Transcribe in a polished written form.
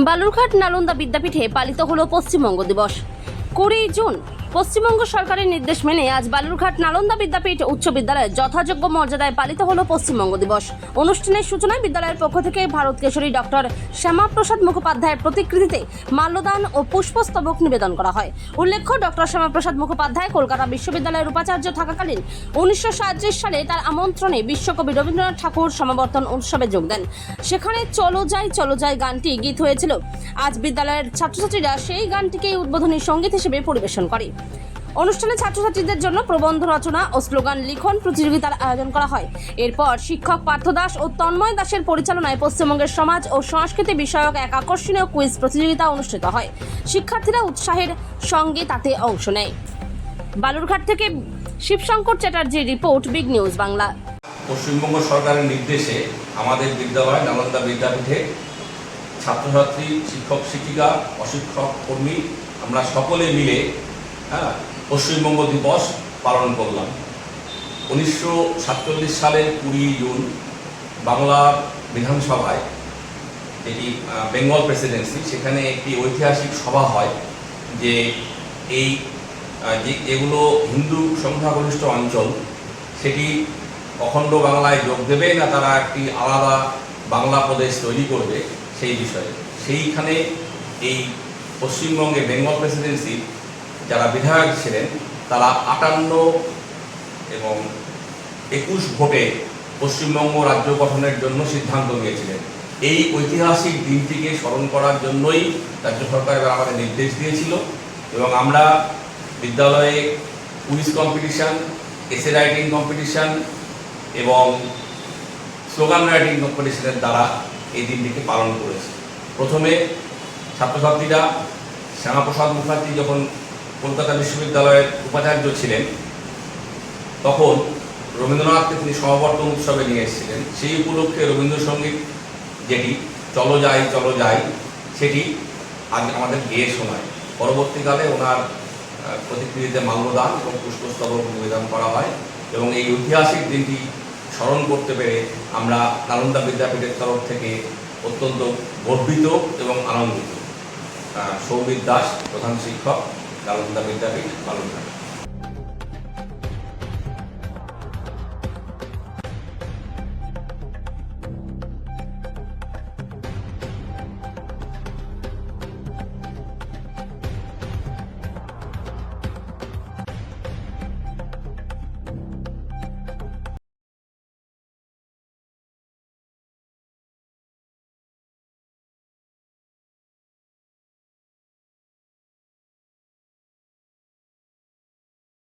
বালুরঘাট নালন্দা বিদ্যাপীঠে পালিত হলো পশ্চিমবঙ্গ দিবস। 20 জুন পশ্চিমবঙ্গ সরকারের নির্দেশ মেনে আজ বালুরঘাট নালন্দা বিদ্যাপীঠ উচ্চ বিদ্যালয়ে যথাযোগ্য মর্যাদায় পালিত হলো পশ্চিমবঙ্গ দিবস। অনুষ্ঠানের সূচনায় বিদ্যালয়ের পক্ষ থেকে ভারত কেশরী ডক্টর শ্যামাপ্রসাদ মুখোপাধ্যায়ের প্রতিকৃতিতে মাল্যদান ও পুষ্পস্তবক নিবেদন করা হয়। উল্লেখ্য, ডক্টর শ্যামাপ্রসাদ মুখোপাধ্যায় কলকাতা বিশ্ববিদ্যালয়ের উপাচার্য থাকাকালীন 1937 সালে তার আমন্ত্রণে বিশ্বকবি রবীন্দ্রনাথ ঠাকুর সমাবর্তন উৎসবে যোগ দেন। সেখানে চলো যাই গানটি গীত হয়েছিল। আজ বিদ্যালয়ের ছাত্রছাত্রীরা সেই গানটিকেই উদ্বোধনী সঙ্গীত হিসেবে পরিবেশন করে। অনুষ্ঠানে ছাত্রছাত্রীদের জন্য প্রবন্ধ রচনা ও স্লোগান লিখন প্রতিযোগিতার আয়োজন করা হয়। এরপর শিক্ষক পার্থ দাস ও তন্ময় দাসের পরিচালনায় পশ্চিমবঙ্গের সমাজ ও সংস্কৃতি বিষয়ক এক আকর্ষণীয় কুইজ প্রতিযোগিতা অনুষ্ঠিত হয়। শিক্ষার্থীরা উৎসাহের সঙ্গে তাতে অংশ নেয়। বালুরঘাট থেকে শিবশঙ্কর চ্যাটার্জির report, big news Bangla. Paschimbanga সরকারের নির্দেশে আমাদের বিদ্যালয় নালন্দা বিদ্যাপীঠে ছাত্রছাত্রী, শিক্ষক শিক্ষিকা, অশিক্ষক কর্মী আমরা সকলে মিলে পশ্চিমবঙ্গ দিবস পালন করলাম। 1947 সালের 20 জুন বাংলার বিধানসভায়, যেটি বেঙ্গল প্রেসিডেন্সি, সেখানে একটি ঐতিহাসিক সভা হয় যে যেগুলো হিন্দু সংখ্যাগরিষ্ঠ অঞ্চল সেটি অখণ্ড বাংলায় যোগ দেবে না তারা একটি আলাদা বাংলা প্রদেশ তৈরি করবে সেই বিষয়ে। সেইখানে এই পশ্চিমবঙ্গে বেঙ্গল প্রেসিডেন্সি যারা বিধায়ক ছিলেন তারা 58 এবং 21 ভোটে পশ্চিমবঙ্গ রাজ্য গঠনের জন্য সিদ্ধান্ত নিয়েছিলেন। এই ঐতিহাসিক দিনটিকে স্মরণ করার জন্যই রাজ্য সরকার এবার আমাদের নির্দেশ দিয়েছিল এবং আমরা বিদ্যালয়ে quiz competition, essay writing competition এবং স্লোগান রাইটিং কম্পিটিশনের দ্বারা এই দিনটিকে পালন করেছি। প্রথমে ছাত্রছাত্রীরা শ্যামাপ্রসাদ মুখার্জি যখন কলকাতা বিশ্ববিদ্যালয়ের উপাচার্য ছিলেন তখন রবীন্দ্রনাথকে তিনি সমাবর্তন উৎসবে নিয়ে এসেছিলেন। সেই উপলক্ষে রবীন্দ্রসঙ্গীত যেটি চলো যাই সেটি আজ আমাদের গেয়ে শোনায়। পরবর্তীকালে ওনার প্রতিকৃতিতে মাল্যদান এবং পুষ্পস্তবক নিবেদন করা হয় এবং এই ঐতিহাসিক দিনটি স্মরণ করতে পেরে আমরা নালন্দা বিদ্যাপীঠের তরফ থেকে অত্যন্ত গর্বিত এবং আনন্দিত। সৌমিত দাস, প্রধান শিক্ষক, নালন্দা বিদ্যাপীঠ, বালুরঘাট।